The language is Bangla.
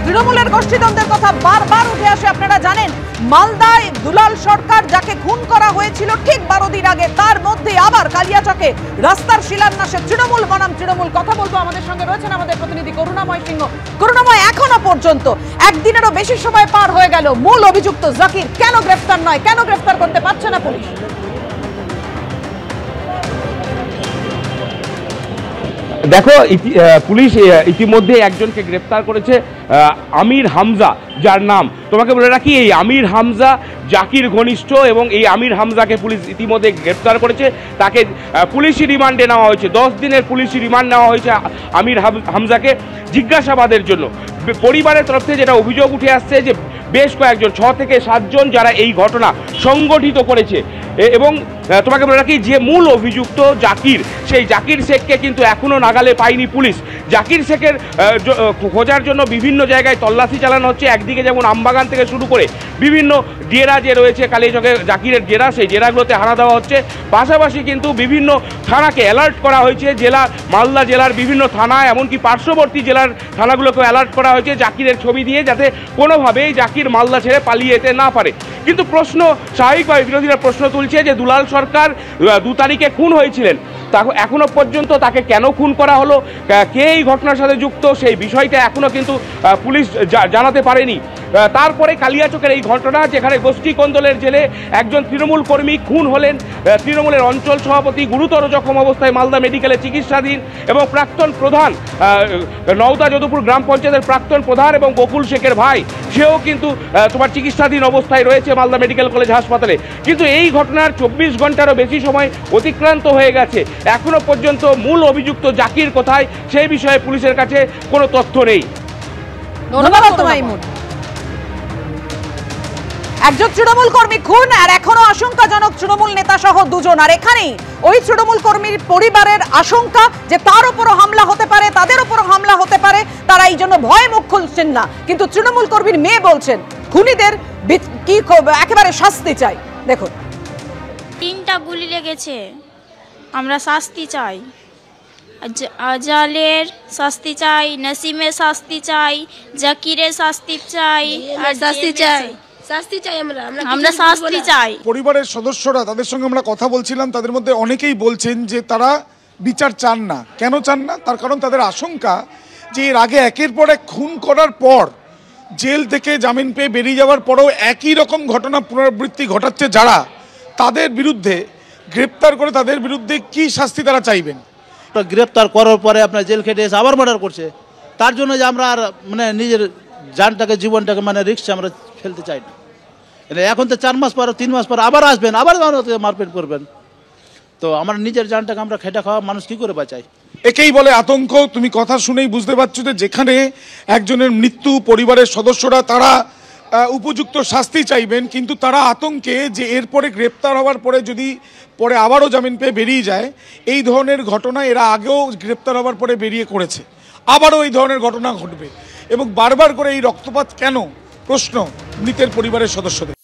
তৃণমূলের গোষ্ঠীদ্বন্দ্বের কথা বারবার উঠে আসে। আপনারা জানেন মালদায় দুলাল সরকার যাকে খুন করা হয়েছিল ঠিক 12 দিন আগে, তার মধ্যে আবার কালিয়াচকে রাস্তার শিলান্যাসে তৃণমূল বনাম তৃণমূল। কথা বলবো, আমাদের সঙ্গে রয়েছেন আমাদের প্রতিনিধি করুণাময় সিংহ। করুণাময়, এখনো পর্যন্ত একদিনেরও বেশি সময় পার হয়ে গেল, মূল অভিযুক্ত জাকির কেন গ্রেফতার নয়, কেন গ্রেফতার করতে পারছে না পুলিশ? দেখো, পুলিশ ইতিমধ্যে একজনকে গ্রেফতার করেছে, আমির হামজা, যার নাম তোমাকে বলে রাখি এই আমির হামজা জাকির ঘনিষ্ঠ, এবং এই আমির হামজাকে পুলিশ ইতিমধ্যে গ্রেফতার করেছে। তাকে পুলিশি রিমান্ডে নেওয়া হয়েছে, 10 দিনের পুলিশি রিমান্ড নেওয়া হয়েছে আমির হামজাকে জিজ্ঞাসাবাদের জন্য। পরিবারের তরফ থেকে যেটা অভিযোগ উঠে আসছে যে বেশ কয়েকজন 6 থেকে 7 জন যারা এই ঘটনা সংগঠিত করেছে, এবং তোমাকে বলে রাখি যে মূল অভিযুক্ত জাকির, সেই জাকির শেখকে কিন্তু এখনও নাগালে পায়নি পুলিশ। জাকির শেখের খোঁজার জন্য বিভিন্ন জায়গায় তল্লাশি চালানো হচ্ছে। একদিকে যেমন আমবাগান থেকে শুরু করে বিভিন্ন ডেরা যে রয়েছে কালিয়াচকে জাকিরের ডেরা, সেই ডেরাগুলোতে হানা দেওয়া হচ্ছে। পাশাপাশি কিন্তু বিভিন্ন থানাকে অ্যালার্ট করা হয়েছে, মালদা জেলার বিভিন্ন থানা, এমনকি পার্শ্ববর্তী জেলার থানাগুলোকেও অ্যালার্ট করা হয়েছে জাকিরের ছবি দিয়ে, যাতে কোনোভাবেই জাকির মালদা ছেড়ে পালিয়ে যেতে না পারে। কিন্তু প্রশ্ন স্বাভাবিকভাবে বিরোধীরা প্রশ্ন তুলছে যে দুলাল সরকার 2 তারিখে খুন হয়েছিলেন, এখনো পর্যন্ত তাকে কেন খুন করা হলো, কে এই ঘটনার সাথে যুক্ত, সেই বিষয়টা এখনো কিন্তু পুলিশ জানাতে পারেনি। তারপরে কালিয়াচকের এই ঘটনা, যেখানে গোষ্ঠী কোন্দলের জেলে একজন তৃণমূল কর্মী খুন হলেন, তৃণমূলের অঞ্চল সভাপতি গুরুতর জখম অবস্থায় মালদা মেডিকেলে চিকিৎসাধীন, এবং প্রাক্তন প্রধান নওদা যদুপুর গ্রাম পঞ্চায়েতের প্রাক্তন প্রধান এবং বকুল শেখের ভাই, সেও কিন্তু তোমার চিকিৎসাধীন অবস্থায় রয়েছে মালদা মেডিকেল কলেজ হাসপাতালে। কিন্তু এই ঘটনার 24 ঘন্টারও বেশি সময় অতিক্রান্ত হয়ে গেছে, এখনো পর্যন্ত মূল অভিযুক্ত জাকির কোথায় সেই বিষয়ে পুলিশের কাছে কোনো তথ্য নেই। ধন্যবাদ তোমায়। একজন তৃণমূল কর্মী খুন, আর এখনো আশঙ্কাজনক তৃণমূল নেতা সহ 2 জন। আর এখানেই ওই তৃণমূল কর্মীর পরিবারের আশঙ্কা যে তার উপরও হামলা হতে পারে, তাদের উপরও হামলা হতে পারে, তারা এই জন্য ভয়ে মুখ খুলছেন না। কিন্তু তৃণমূল কর্মীর মেয়ে বলছেন খুনিদের কি একেবারে শাস্তি চাই। দেখুন, 3টা গুলি লেগেছে, আমরা শাস্তি চাই, আজালের শাস্তি চাই, নাসিমের শাস্তি চাই, জাকিরের শাস্তি চাই, আর শাস্তি চাই, শাস্তি চাই, আমরা শাস্তি চাই। পরিবারের সদস্যরা, তাদের সঙ্গে আমরা কথা বলছিলাম, তাদের মধ্যে অনেকেই বলছেন যে তারা বিচার চান না। কেন চান না? তার কারণ তাদের আশঙ্কা যে এর আগে একের পর এক খুন করার পর জেল থেকে জামিন পেয়ে বেরিয়ে যাওয়ার পরেও একই রকম ঘটনা পুনরাবৃত্তি ঘটাচ্ছে যারা, তাদের বিরুদ্ধে গ্রেপ্তার করে তাদের বিরুদ্ধে কি শাস্তি তারা চাইবেন। গ্রেপ্তার করার পরে আপনার জেল খেটে এসে আবার মার্ডার করছে, তার জন্য যে আমরা আর নিজের জানটাকে, জীবনটাকে রিস্কে আমরা ফেলতে চাই না। এখন তো 4 মাস পর, 3 মাস পর আবার আসবেন, আবার মারপিট করবেন, তো আমার নিজের জানটাকে আমরা খেটে খাওয়া মানুষ কি করে বাঁচাই? একেই বলে আতঙ্ক। তুমি কথা শুনেই বুঝতে পারছো যে যেখানে একজনের মৃত্যু, পরিবারের সদস্যরা তারা উপযুক্ত শাস্তি চাইবেন, কিন্তু তারা আতঙ্কে যে এরপরে গ্রেপ্তার হওয়ার পরে যদি পরে আবারও জামিন পেয়ে বেরিয়ে যায়, এই ধরনের ঘটনা এরা আগেও গ্রেপ্তার হওয়ার পরে বেরিয়ে করেছে, আবারও এই ধরনের ঘটনা ঘটবে, এবং বারবার করে এই রক্তপাত কেন প্রশ্ন মৃতের পরিবারের সদস্যদের।